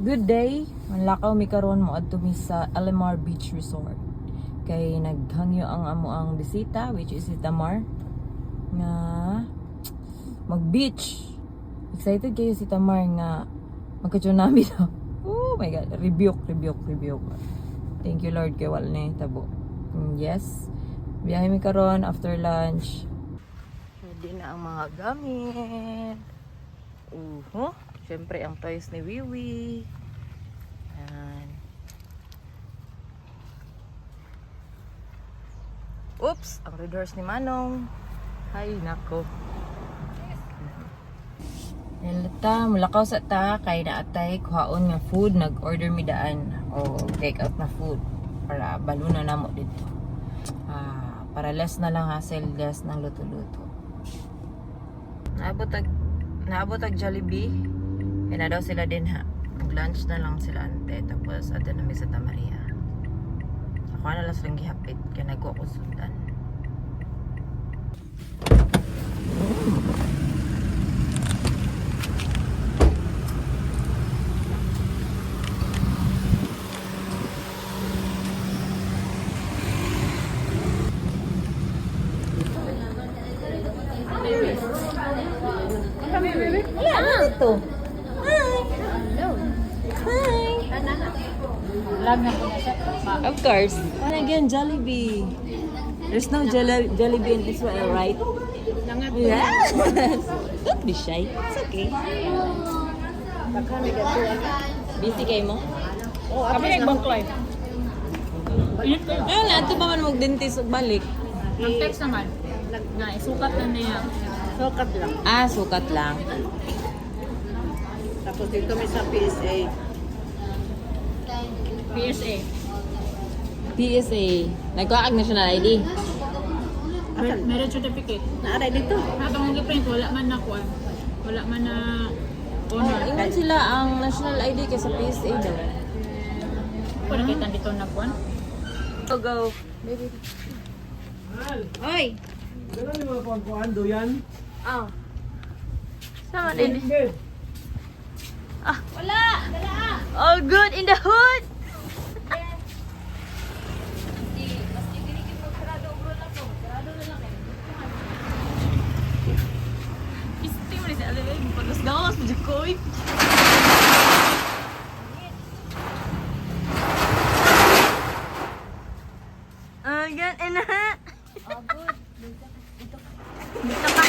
Good day. Manlakaw mi karon mo adto mi sa Alamar Beach Resort. Kay naghangyo ang amo ang bisita which is si Tamar nga mag-beach. Excited kayo si Tamar nga magka-tsunami daw. Oh my god, rebuke. Thank you Lord kay wala na tabo. Yes. Biyahe mi karon after lunch. Ready na ang mga gamit. Siyempre ang toys ni Wiwi. Yan. Oops! Ang red horse ni Manong. Ay, nako. Yan ta, mulakaw sa ta. Kay naatay, kuhaon nga food. Nag-order mi daan. O take out na food. Para baluna na mo dito. Para less na lang hassle, less ng luto-luto. Naabot ag Jollibee. Kaya na daw sila din ha. Mag-lunch na lang sila ante. Tapos ato na may sa Tamaria. Ako na lang silang gihapit. Kaya nagkuha ko sundan. Ano ito? Of course. And again, Jollibee. There's no Jollibee in Israel, right? Yes. Don't be shy. It's okay. Busy kayo mo? Kami nagbangklay. Ayun na, ito ba man mag-dentist o balik? Ang text naman, sukat na niya. Sukat lang. Sukat lang. Tapos dito may sa PSA. PSA. PSA. Nagkaag national ID. Marriage certificate. Naaray dito. Atong giprint, wala man na kuan. Wala man na honor. Ingon sila ang national ID kaysa PSA daw. Kung nakita dito na kuan. Go. Baby. Oy. Ganun yung mga pagkuhan yan? Sama din. Bed. Wala! All good in the hood! Isti mo rin sa alay. Pagkas-gawas mo dyan ko eh. Gan, ina. Good. Dito ka.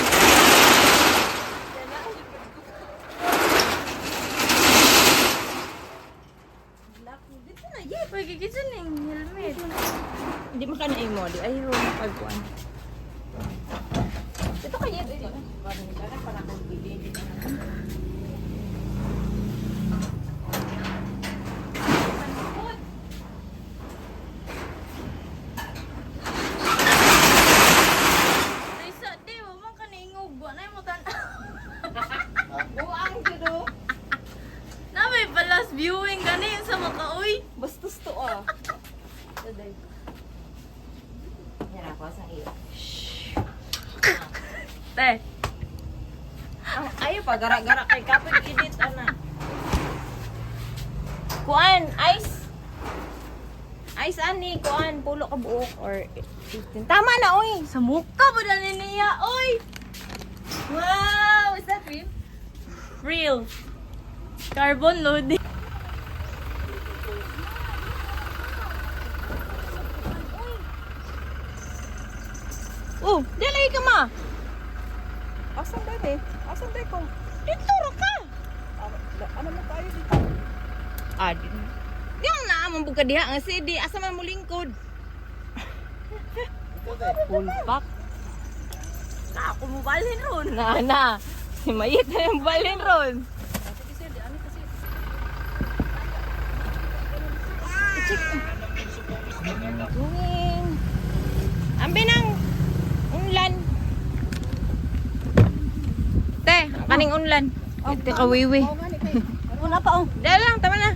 Dito na, yeah. Pagkikita na yung helmet. Hindi makanain mo. Di ayaw pagkuhan. Ito kaya dito. Viewing gani sa makaoy. Bastos to Today. Yan ako sa iyo. Te. Ayo pa gara-gara kay kapit edit ana. Kuan, ice. Ice ani kuan pulo ka buok or 15. Tama na oy. Sa mukha ba na niya oy. Wow, is that real? Real. Carbon loading. Dili ka ma. Asan dali? Asan dali ko? Dito ra ka. Ano mo tayo dito? Di ang naamang buka diha ang CD. Asa man mo lingkod? Full pack. Ako mo balhin ron. Na. Si Mayit na yung balhin ron. Tungin. Ambi nang unlan. Te, kaning unlan. Ito ka wiwi. Wala pa Dahil lang, tama na.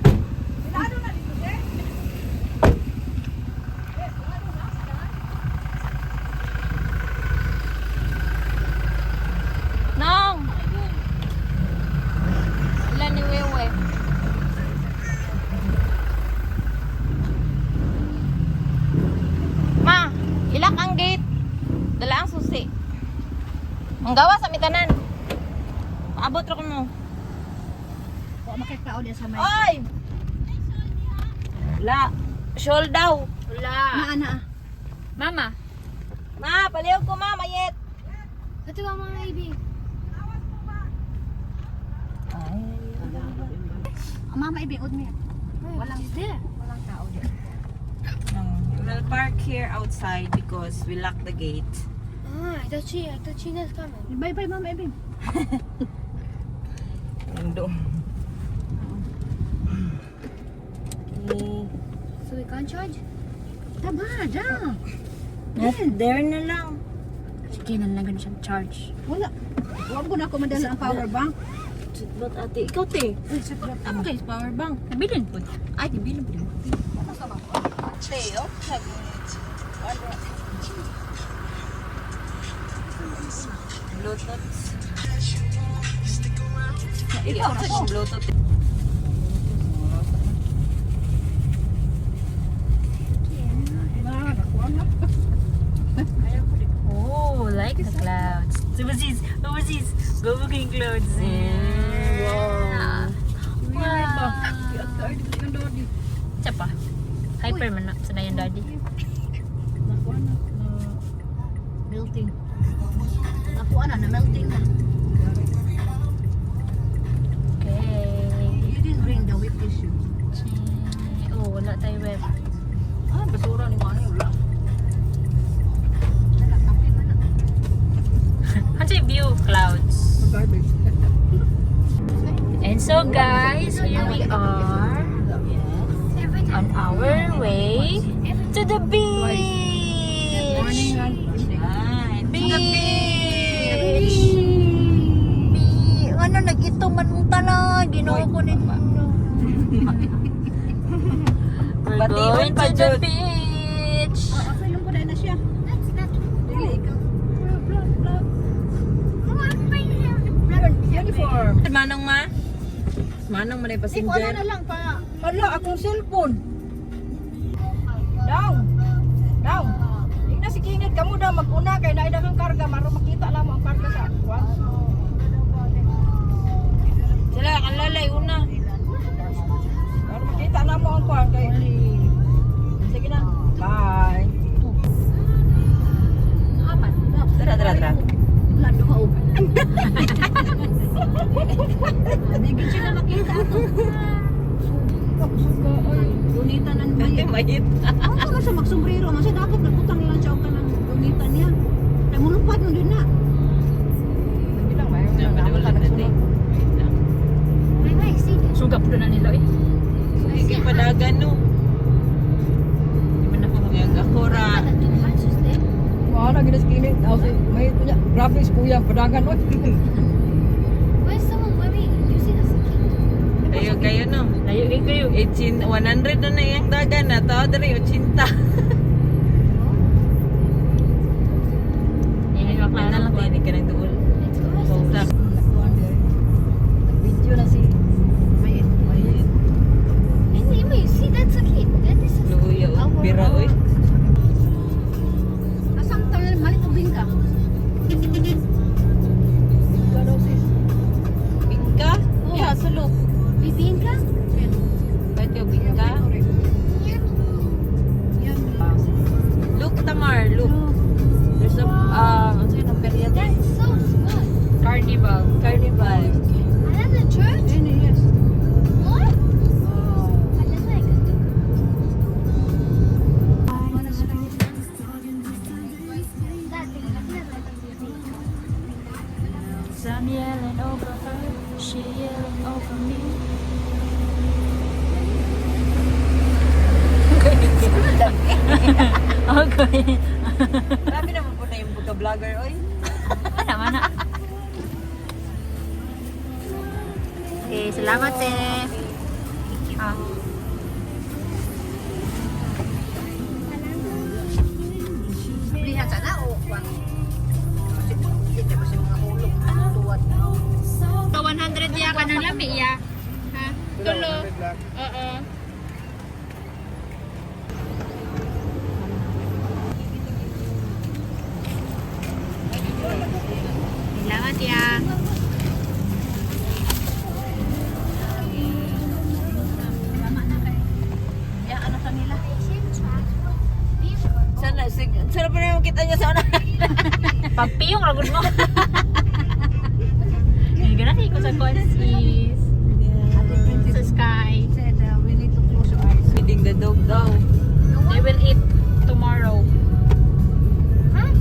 Nong! Ulan ni Wewe. Ang gawa sa mitanan. Paabot ra ko mo. Wa makikao dia sa may. Oy! La, shawl daw. Wala. Ana. Mama. Ma, paliw ko ma, mayet. Ito ba mga baby? Mama ibiod mi. Walang is there. Walang tao dia. We'll park here outside because we locked the gate. Ah, I thought Gina's coming. Bye mama ibig. Mundo. Okay. So we can't charge? Tama, da. There na lang. Sige, nalagan siyang charge. Wala. Wala ko na ako madala ang power bank. Ba't ate? Ikaw te. Ay, sakrat. Ano kayo power bank? Nabilin po. Ay, dibilin po. Ano sa mga? Teo. Bluetooth. Ikaw na ko. Bluetooth. Oh, like the clouds. Overseas, go booking clouds. Wow. Wow. Siapa? Hyper man na sanayan daddy. Melting. Nakuha na melting na. Okay. You didn't bring the whip tissue. Oh, wala tayo web. Ah, basura ni Mani. Wala. Wala, kape man na. Ano yung view? Clouds. Garbage. And so guys, here we are on our way to the beach. Beach. Ano nagito man mong tala, ginoo ko ni. We're going to the beach. Asa yung kuday na siya? Dili, ikaw. Uniform. Manong ma? Manong man ay Wala passenger. na lang pa. Hala, akong cellphone. Down. Down. Tingnan si Kingit, kamu daw mag-una kay naidagang karga. Maro makita lang mo ang karga sa akuan. Sila, kalalay una. Maro makita na mo ang kuan kay. Sige na. Bye. Aman. Tara. Lado ka upan. Bigyan siya na makita ako. Suka, oy. Gunitan ng Hindi mayit. mayit. Ano ka sa magsombrero? Masya dapat nagputang lang siya ka ng gunitan niya. Ay, mulupad mo din na. Hindi lang, may Wala na din. Sugap doon na nila eh. Sige padagan no. Di man ako magagakura. Wala, ginas kinit. May ito niya. Graphics kuya, padagan mo. Kayo no. Layo kayo. 100 na na yung dagan na. Tao dari 80. Yan yung Ano lang tinig ka ng duol. Sa Video na si Mayit. luya o bira oy. Asang tangan malit o bingka? Bingka daw sis. Bingka? Ya, sulok. Ba't yung bingka? Yan. Look, Tamar, look. There's a, ano yun, ang period? Carnival. Carnival. Yes. Some yelling over her, she yelling over me. Okay. Grabe naman po na yung vlogger, oy. Mana? Okay, salamat eh. Ah. Lihat sana o kuan. Kita pa sa mga hulog. Tuwad. So 100 ya ka ng lami ya. Ha? Tulo. Oo. Wala pa naman kita niya sa una. Pagpiyong ragod mo. Hindi ganun ikot sa sis. Sa sky. Said, we need to close your eyes. Feeding the dog daw. They will eat tomorrow. Huh?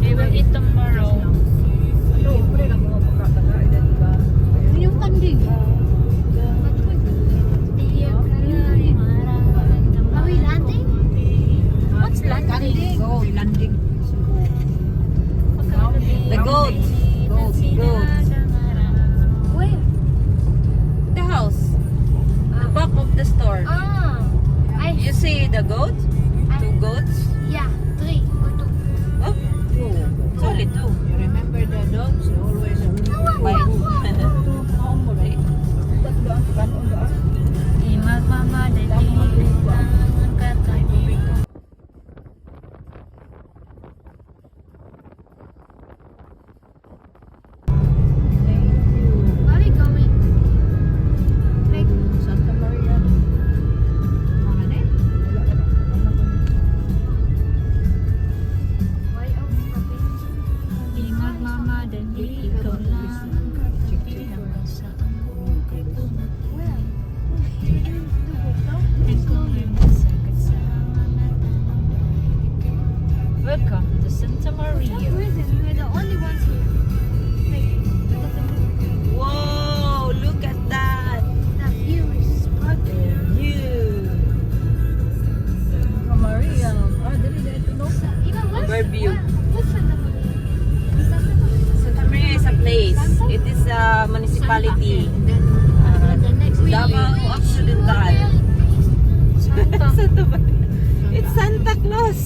They will eat tomorrow. Yung kanding. Are we landing? What's landing? Kanding. Oh, landing. The goat. Goat. Where? The house. The back of the store. Ah, You see the goat? Two goats? yeah, 3 or 2. Oh, it's only two. You remember the dogs? You always Bye. Where are we going? Like, Santa Maria. Mana ni? why are we stopping? Ingat mama dan ikaw lang ang katilang sa Where? Welcome to Santa Maria. We're the only ones here. Like, Whoa, look at that. the view is perfect. View. Maria. Dali dito no. Even what's, Overview. what's Santa Maria? Santa Maria. Santa Maria is a place. It is a municipality. And then The next Davao Occidental. Santa. Santa Maria. It's Santa Claus.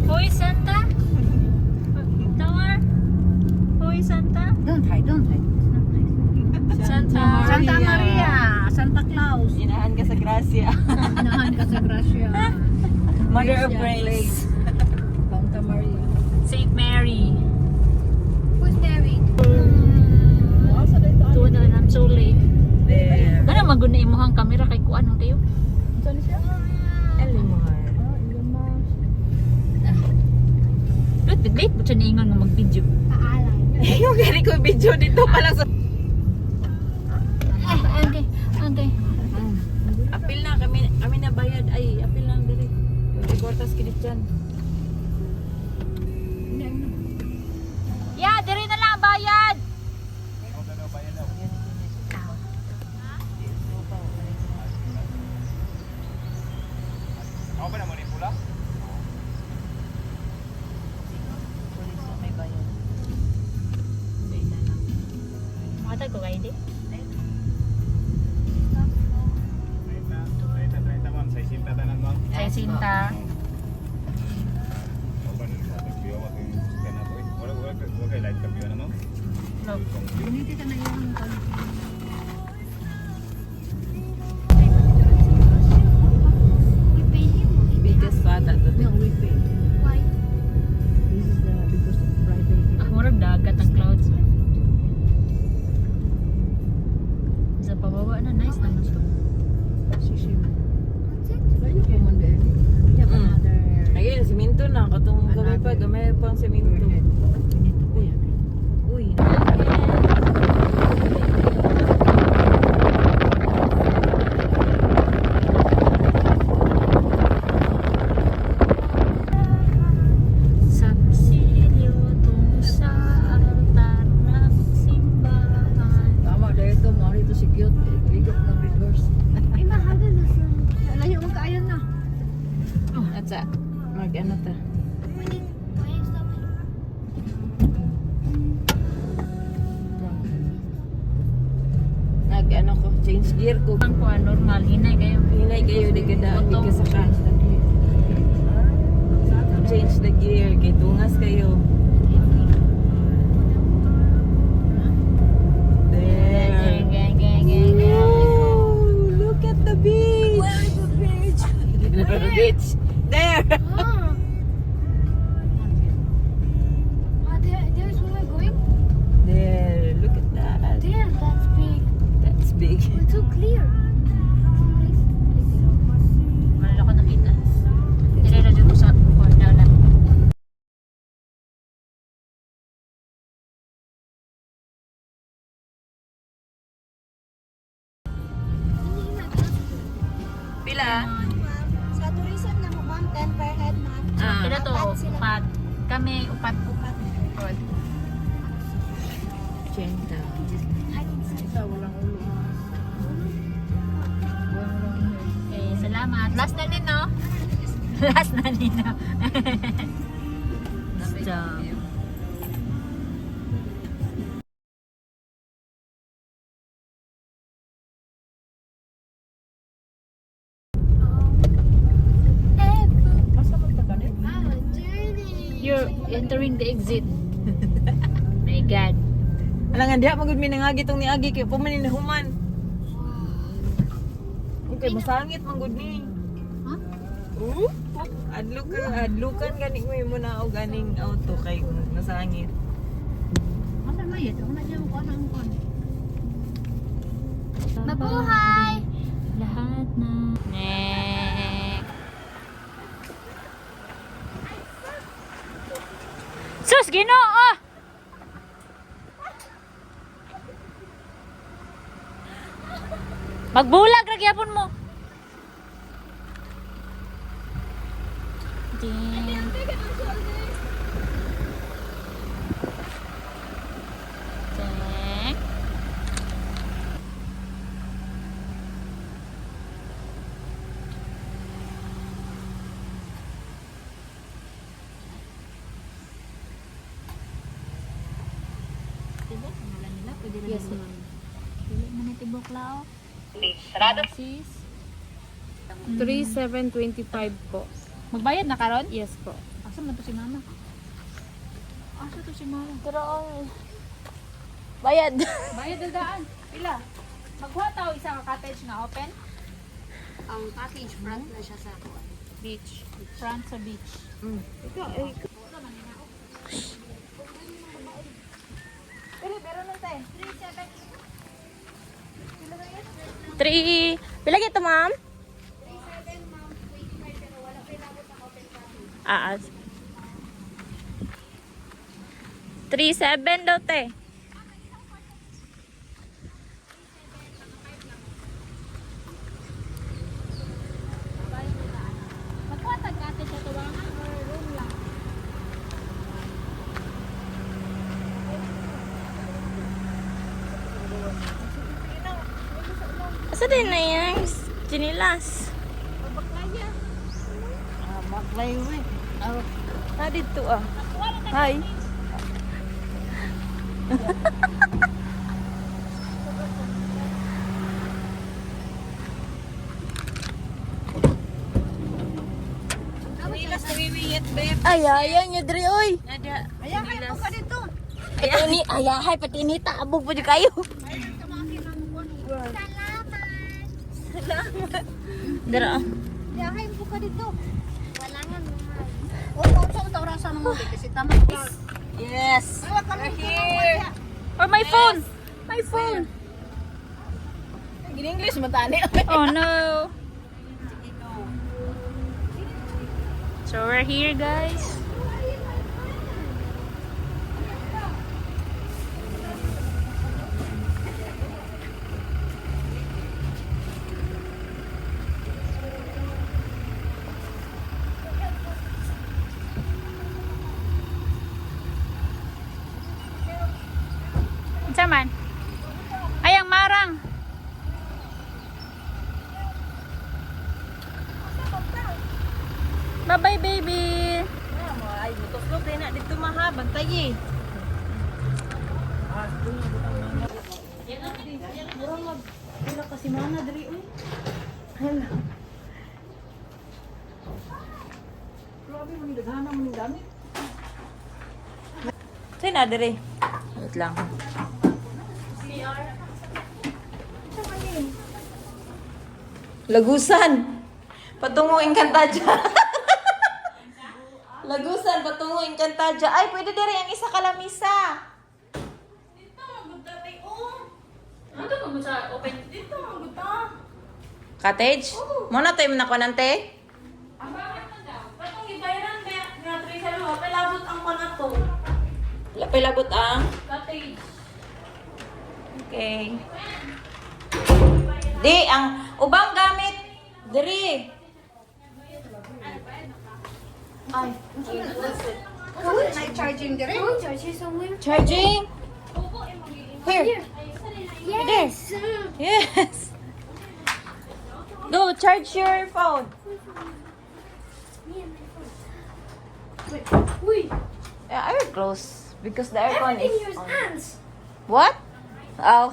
Hoy Santa. Tower. Hoy Santa. don't hide, don't hide. Santa Santa Maria, Santa Claus. Inahan ka sa Gracia. Inahan ka sa Gracia. Mother of Gracia Grace. Santa Maria. Saint Mary. Who's married? Tuwa na lang so late. There. Gana maguna imuhang kamera kay kuan ang kayo. Saan siya? Elimar. Late po siya niingon nga mag-video. Paalam. Yung gani ko video dito pa lang sa... Okay, okay. Apil na kami na bayad. Ay, apil lang dili. Yung kwartas kinit dyan. Yeah, diri na lang bayad. May bayad. Makatag ko kayo di. Ay, Sinta. No. Hindi ka na yung We pay him or he pay Biggest us? bata to. No, we pay. Why? This is the because of private. Ah, murag dagat ang clouds. Sa pababa na, nice naman ito. Sisi. What's it? Layo po man din. We have Mm. another. Ayun, siminto na. Katong gamay pang siminto. We need to pay. Uy. Sa silyo tung sa altar ng simbahan. Tama, dahil ito, mga rito si cute. Higop ng reverse. Ay, mahal na sa... Layo mo kaayon na. At sa mag-ano ta. Why are you stopping? Nag-ano ko, change gear ko. Ang kuan normal, hinay kayo. Hinay kayo, di ka saka. Change the gear, kay tungas kayo. There. Gang, gang, gang, gang. Oh, look at the beach. Where is the bridge? The beach. There. Ah. There's where we're going? There. Look at that. Damn, that's big. That's big. It's so clear. Wala ko nakita. Sila to, upat. Kami, upat. Upat. Chenta. Okay, salamat. Last na nino. Last na nino. Stop. You're entering the exit. My God. Alangan diha magud mi nangagi tong niagi kay pumanin human. Okay, masangit man gud ni. Huh? Adlukan gani mo na og ganing auto kay masangit. Ano na yun? Ano na dyan ko ang kon? Mabuhay! Lahat na. Next. Sus, Ginoo! Magbulag ra gyapon mo. Ding. Ding. Yes, ma'am. Dili man itibok lao. Sis. 3725 po. Magbayad na karon? Yes po. Asa man to si mama? Asa to si mama? Pero bayad. Bayad na daan. Pila? Magkuha tao isa ka cottage na open? Ang package front na siya sa kuwan. Beach. Front sa beach. Ikaw ay Three. Pila gito, ma'am? 37 daw, te. Magkuha tag cottage sa tuwangan or room lang? Asa din na yan? Chinilas. maklay we. Dito ah. Hi. Nilas nawiwiyat babe. Ay, ayaw nyo, Dre, oy. Nada. Ayan, kayo po ka dito. Ayahay, pati ni taabog po dyan kayo. Dara. Yahay po ka dito. Wala nga mahal. Oo, sa mga oras sa mga kasi tama. Yes. We're here. Or my phone! My phone! Gin-English matani. Oh no! So we're here, guys. Saman. Ayang marang. Bye-bye, baby. Ay, mutoslog din na dito maha. Bantay eh. Wala kasi mana diri oy. Hala. Grabe mo ni daghana mo ni gamit. Say na diri. Wait lang. Lagusan. Patungo Encantadia. Lagusan, patungo Encantadia. Ay, pwede diri ang isa kalamisa. Ano mo sa open? Dito, Cottage? Muna tayo nakuha ng te? ang bakit na daw? Patong ibayaran nga 3 sa luha, palabot ang panato. Lapay-labot ang? Cottage. Okay. Di, ang ubang gamit. Diri. Kawin na charging dire. Charging? Here. Yes. Yes. Go, charge your phone. Yeah, I will close because the aircon is on. Ants. What? Oh.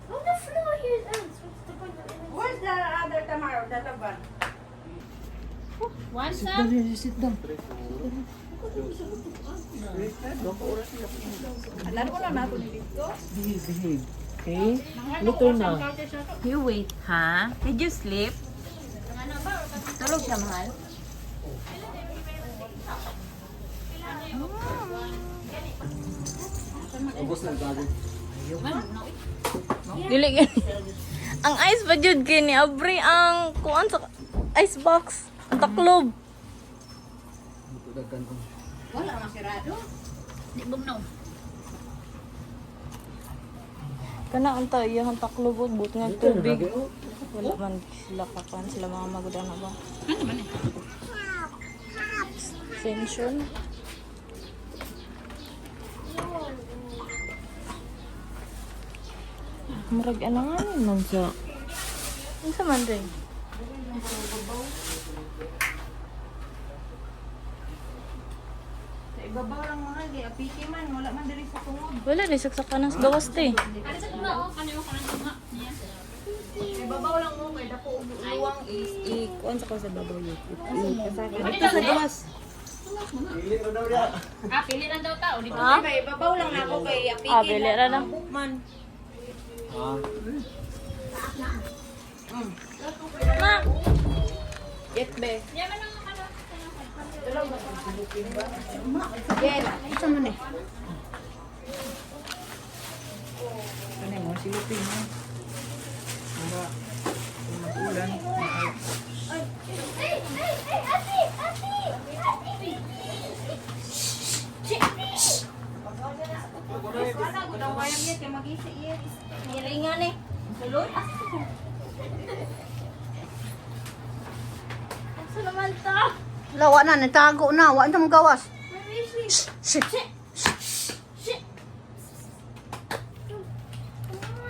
On the floor here's ants. What's the point of it? Where's the other Tamaro? The laban. One sir. Sit down. Laro ko lang nato ni dito. Behave. Okay? Luto na. You wait, ha? Did you sleep? Tulog siya, mahal. Dili gani. Ang ice pa jud kini abri ang kuan sa ice box. Ang taklob. Wala masirado. Di bugnaw. Kana unta iyang taklob ug but nga tubig. Wala man sila kakuan sila mga magudan na ba? Ano ba ni? Extension. Murag ano nga man siya. Ano sa man rin? Sa ibabaw lang mahal di apiki man wala man diri sa tungod. Wala, nisaksakan ng gawas te. Ano sa tuma oh? Ano yung kanang tuma? Niya. Sa ibabaw lang mo kay dako uwang is Kuan sa ko sa babaw yun. dito sa gawas. Ah, pili lang daw ta. O di ba? Ha? May ibabaw lang nako kay apiki. Ah, pili ra na. Man. Ma! Yet be. Yan man ang ano. Yan. Isa man eh. Ano mo silupin mo. Para ulan. Hey, Ati! Ati! Wala ko daw wayang niya kay magisi iya. Hiringan eh. Sulod. Asa naman ta? Lawa na natago na, wa nang gawas. Shit.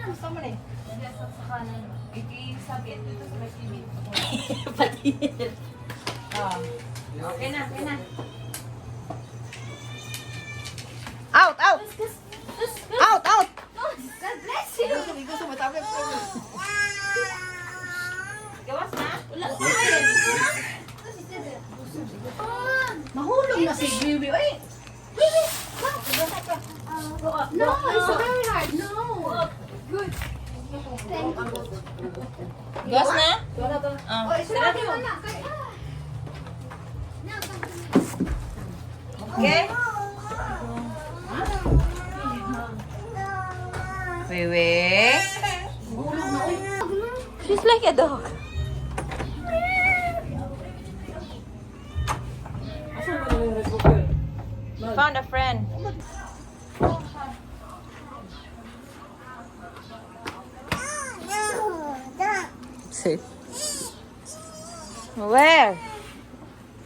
Gusto mo ni? Sa kanan. Ikisabit dito sa may TV. Patinir. Okay na, okay na. Out, out. Out, out. God bless you! Gusto mo tabi. Gawas na? Wala. Mahulog na si Bibi. Ay, No, it's very hard. No. Good. Thank you. Gawas na? Ah. oy, sarado mo. No, Okay? Wewe. She's like a dog. Found a friend. See. Where?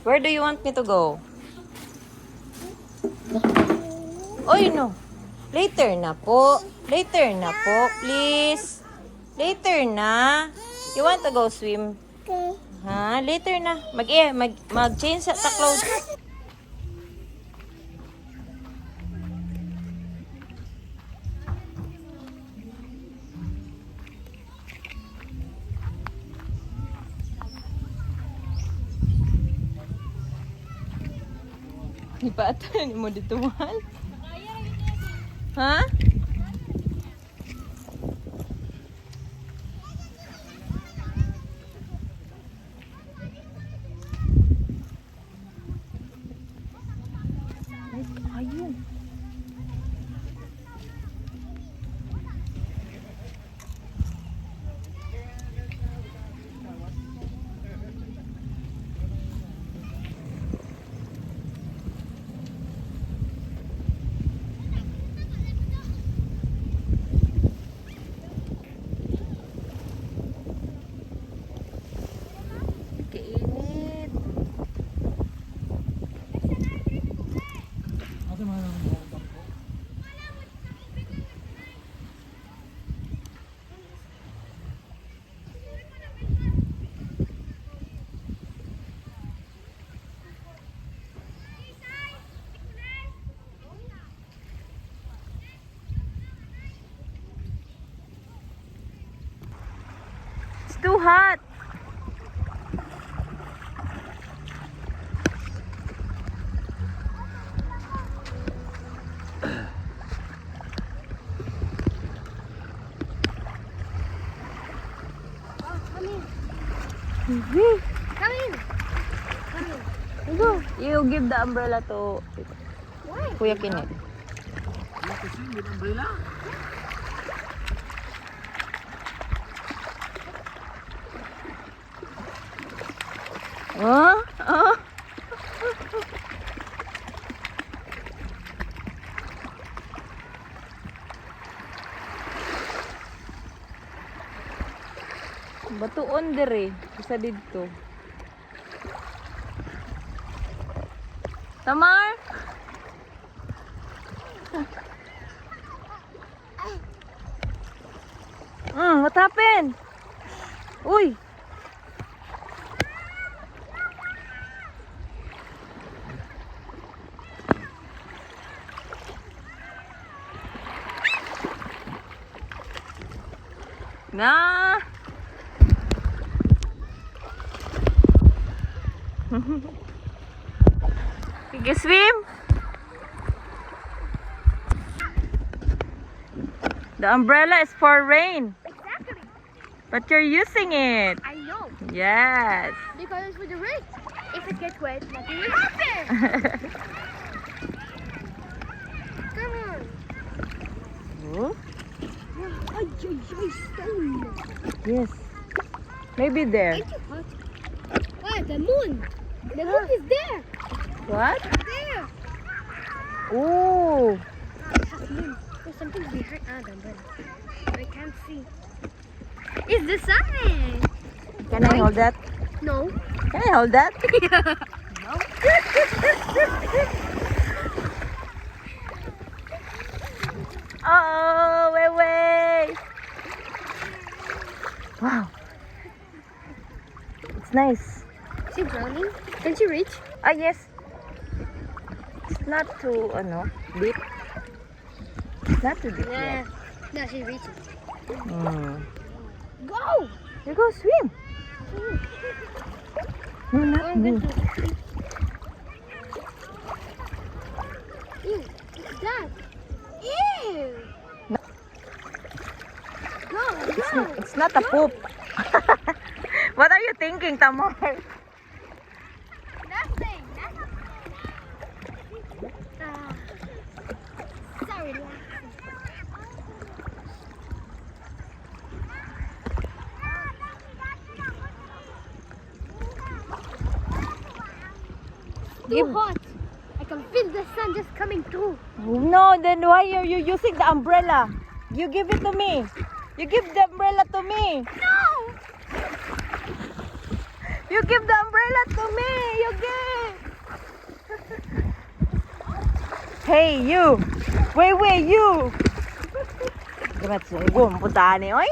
Where do you want me to go? Oy, no. Later na po. Later na po, please. Later na. You want to go swim? Ha? Later na. Mag-change sa clothes. Ipatan mo dito, mahal. Ha? Ayun. It's too hot. Come in. Go. You give the umbrella to Kuya Kinet. Kasi may umbrella. Oh? Oh? Batuon dire, isa dito. Tamar? What happened? Uy! Na! You can swim? The umbrella is for rain. Exactly. But you're using it. I know. Yes. Because it's for the rain. If it gets wet, nothing will happen. Come on. Oh, Ay, stone. yes. Maybe there. Ain't it hot? What? The moon. The moon is there. What? There. Oh. Moon. There's something behind the umbrella. I can't see. It's the sun. Can I hold that? No. Can I hold that? Oh, wait. Wow. It's nice. Is she drowning? Can she reach? Ah, yes. It's not too, deep. It's not too deep Nah. yet. No, she's reaching. Go! You go swim. No, not me. Ew, what's that? Ew! No. Go, go! It's not a poop. What are you thinking, Tamar? Nothing! Sorry, Too hot. I can feel the sun just coming through. No, then why are you using the umbrella? You give it to me. You give the umbrella to me. No! You give the umbrella to me. You give. Hey, you. Wait, you. Grazie, buon putane, oi?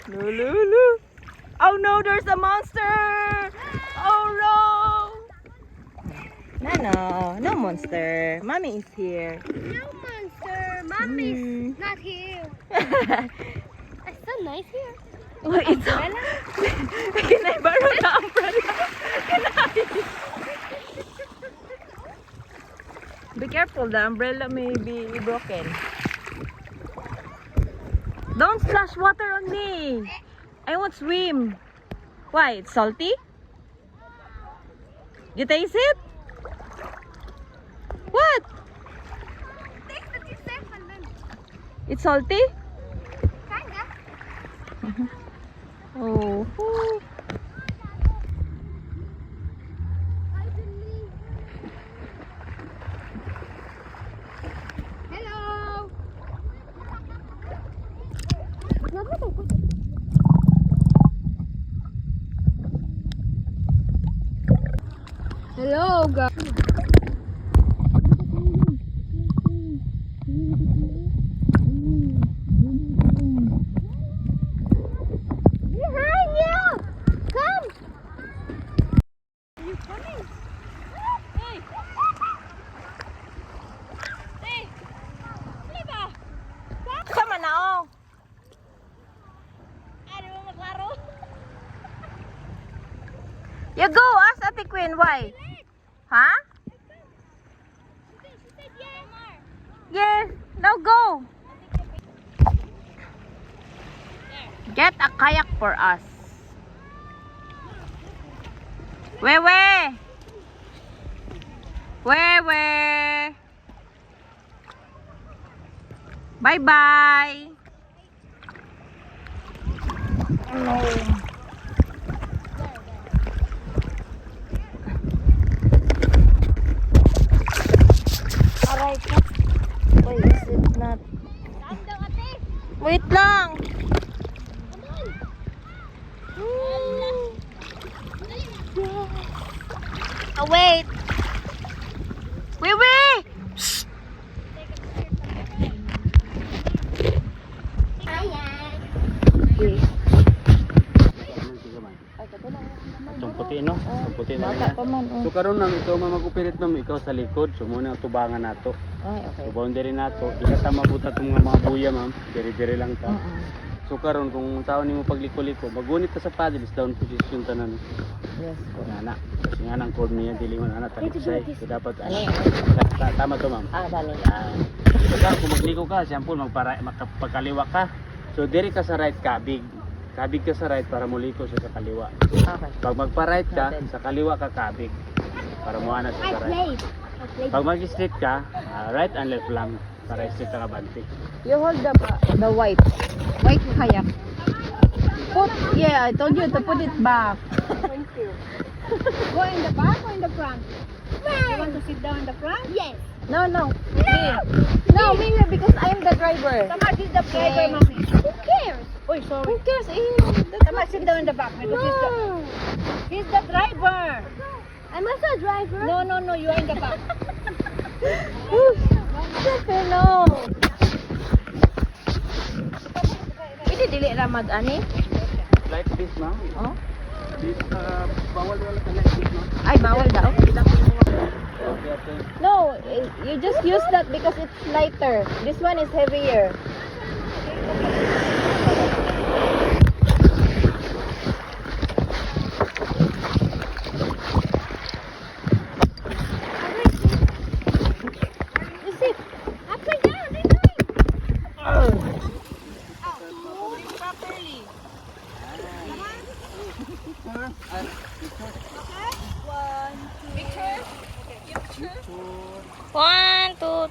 Lulu. Oh no, there's a monster. Oh no. No monster. Mommy is here. No monster! Mommy's not here. It's so nice here. Oh, it's Umbrella? Can I borrow the umbrella? Can I? Be careful, the umbrella may be broken. Don't splash water on me. I won't swim. Why? It's salty? You taste it? What? Taste it yourself and then It's salty? kinda. Oh. Hello. Hello, guys. Behind you! Come! Are you coming? Hey! Hey! Liba! Sama na oh. You go, ask Ate Queen, why? Huh? Yes, now go. Get a kayak for us. Wewe. Wewe. Bye-bye. Alright. Why is it not? Wait lang. Oh, wait. Wee! Shh. Itong puti no? Itong puti na Bata yan. pa man. So karon nang ikaw magupirit ma'am, ikaw sa likod. So muna ang tubangan nato. Ay, okay. So boundary nato. Ila ta mabuta tong mga buya ma'am. Diri-diri lang ta. So karon kung tao nimo pagliko-liko, magunit ka sa paddles down position tanan. Yes po. Ana. Kasi nga nang cord niya dili man ana talisay. So dapat Ano? tama to ma'am. Dali. So kung magliko ka, siyempre magpagkaliwa ka. So diri ka sa right kabig. Kabig ka sa right para muliko siya sa kaliwa. Okay. Pag magpa-right ka, Noted. sa kaliwa ka kabig. Para muana siya sa right. played. Pag mag-straight ka, right and left lang. Para straight ka kabante. You hold the white kayak. I told you to put it back. Go in the back or in the front? You want to sit down in the front? Yes. No. Me because I'm the driver. Tamar, this is the driver, mommy. Who cares? Oy, sorry. Who cares? Tamar, sit down in the back because he's the driver. I'm also a driver. No, you are in the back. No. Ini dili ra mag-ani? Like this, ma'am. Oh? This, bawal wala ka like this, ma'am. Ay, bawal daw. Okay, okay. No, you just use that because it's lighter. This one is heavier. You see, upside down. They're doing. One, two.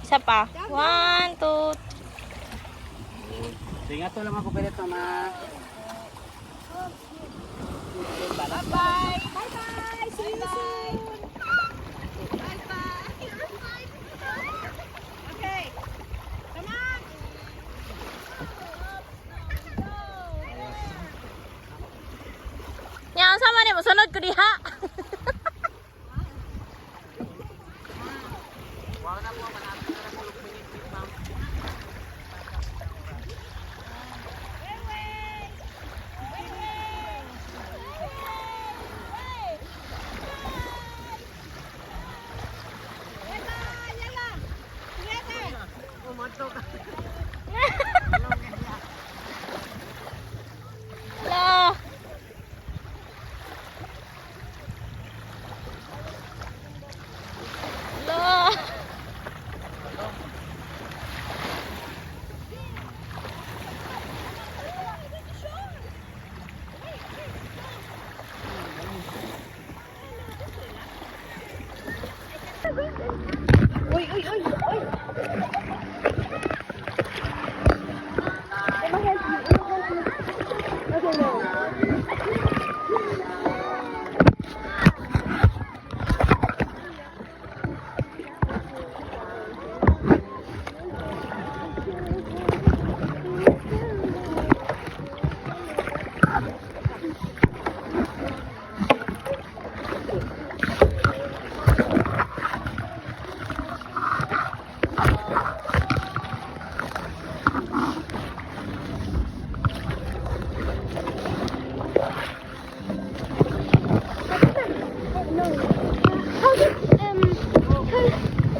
Isa pa. One, two. Ingat to lang ako pilit, mama. Yang sama ni mo sunod ko diha. Lah. Lah.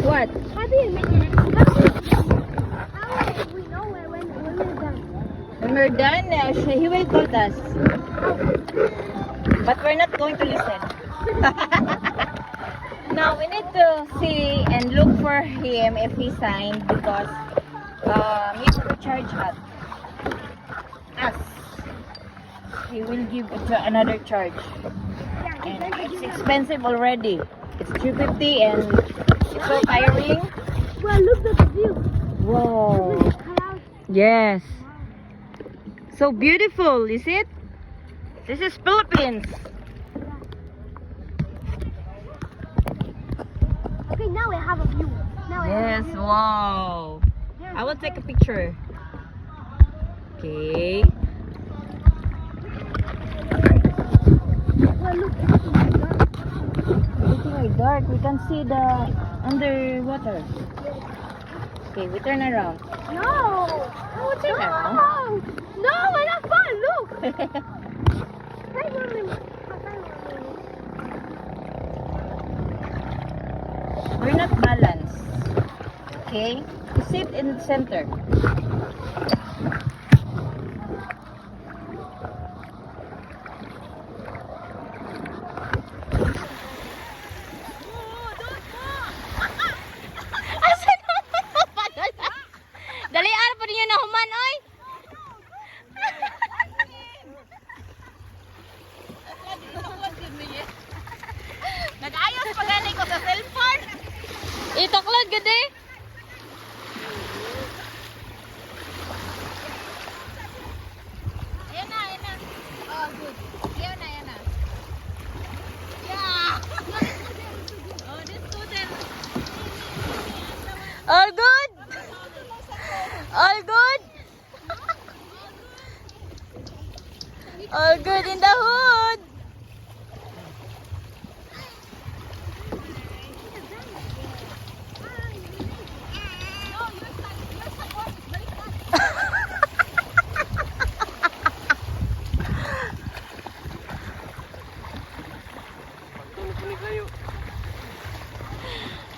What? How do you make it? How do we know when we're done? When we're done, he will call us. But we're not going to listen. Now we need to see and look for him if he signed because he will charge us. He will give another charge. And it's expensive already. It's 350 and it's so tiring. Well, look at the view. Wow. Look at the clouds. Yes. So beautiful, is it? This is Philippines. Okay, now we have a view. Now we Yes, have a view. wow. There's I will take a picture. Okay. Well, look, everything is dark. Everything is dark. We can see the underwater. Okay, we turn around. No! Oh, turn around. No! No, we're not fun. Look! Hi, Mommy. We're not balanced. Okay? You sit in the center. Dalian pa niyo na human, oy! Nag-ayos pa gani ko sa cellphone. Itoklod gede. Ayan na, ayan na. Oh, good. Ayan na, ayan na. Yeah. Oh, this student. All good? All good? All good in the hood.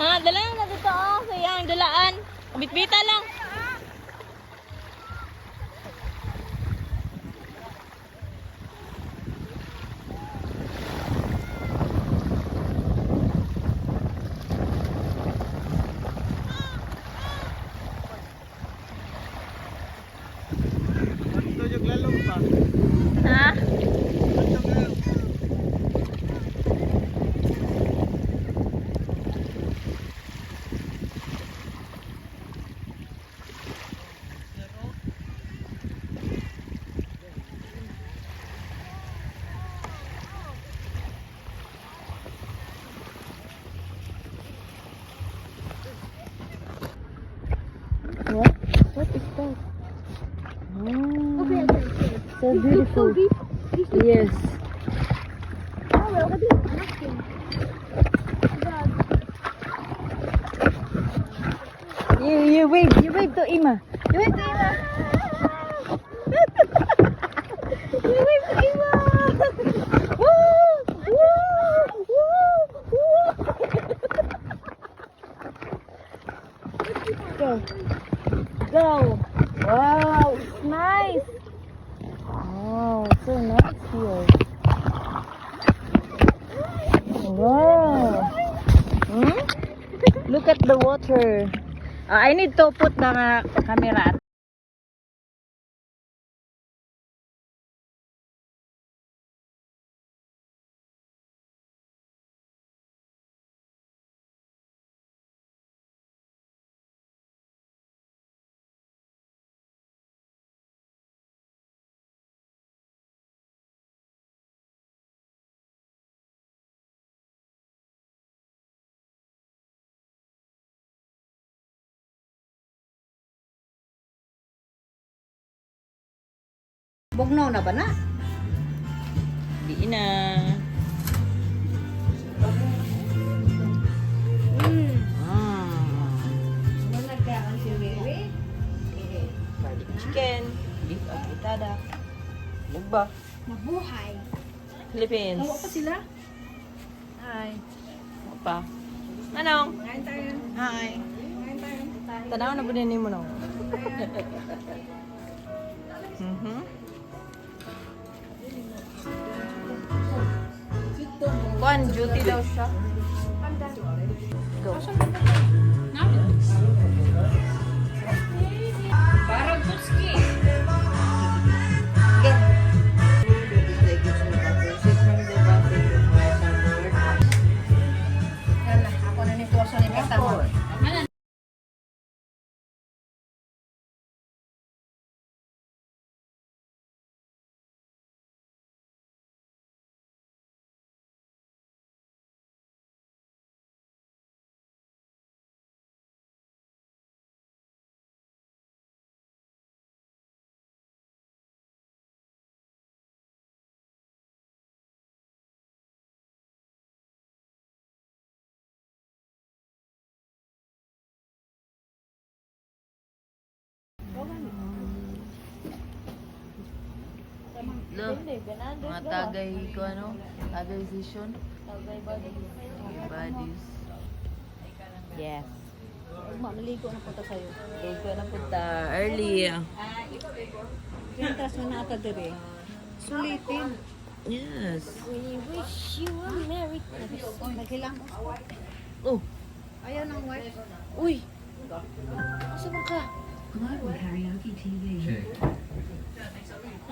Ha, dala na dito oh. Sayang, dalaan. Bitbita lang. Ha? What? What is that? Okay, I can see it. So It's beautiful. so deep. It's so Yes. Oh, well, what is nothing? You wave to Ima. You wave to Ima. You wave to Ima. Woo! Woo! Woo! Go. Go. Wow, it's nice. Oh, it's so nice here. Wow. Hmm? Look at the water. I need to put the camera. Bugnaw na ba na? Di na. Chicken, beef agitada, lugba, Mabuhay. Philippines. Tawa pa sila? Hi. Ano pa? Manong? Kain tayo. Hi. Kain tayo. Tanaw na ba din mo no? Mhm. Kuan, duty daw siya. Go. Parang Tutski. Ako na nito sa limitang. Look, mga tagay ko ano, tagay session. Tagay bodies. Yes. Maligo na punta sa'yo. Ligo na punta early. Pintas mo na ata dire. Sulitin. Yes. We wish you a Merry Christmas. Naghilang. Oh, Ayaw ng wife. uy. Saan ka?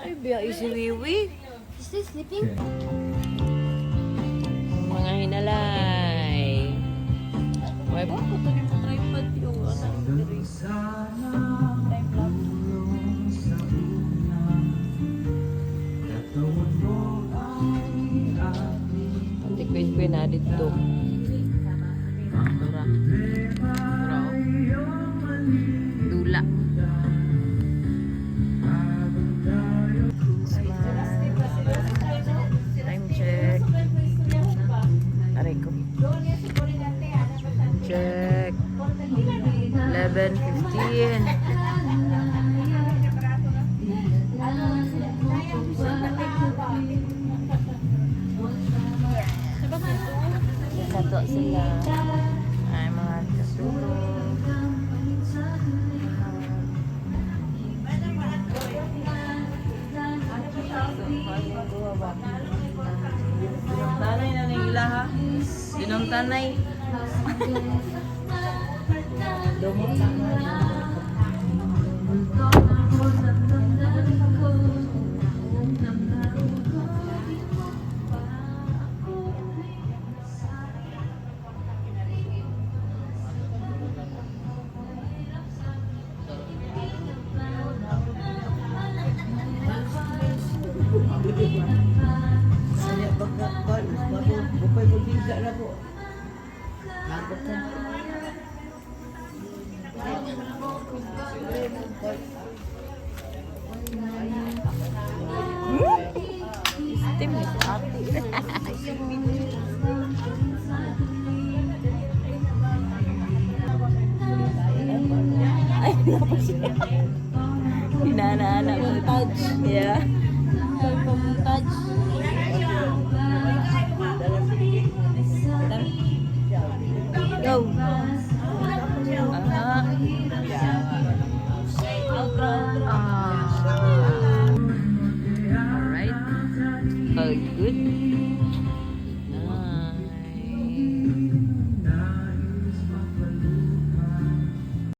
Ay, biya si Wiwi. Is he sleeping? Mga hinalay. May ba ko to yung tripod yung anak diri. Antik ko na dito. Dura. Dura. Dula. Time check. Aray ko. Check. 11:15. Sato sila. Ay, mga katulog. Tanay na nila ha. Yun ang tanay. Dumot lang. Tim ni ate. Ay, napos siya. Hinana-hana mo. Yeah. Touch.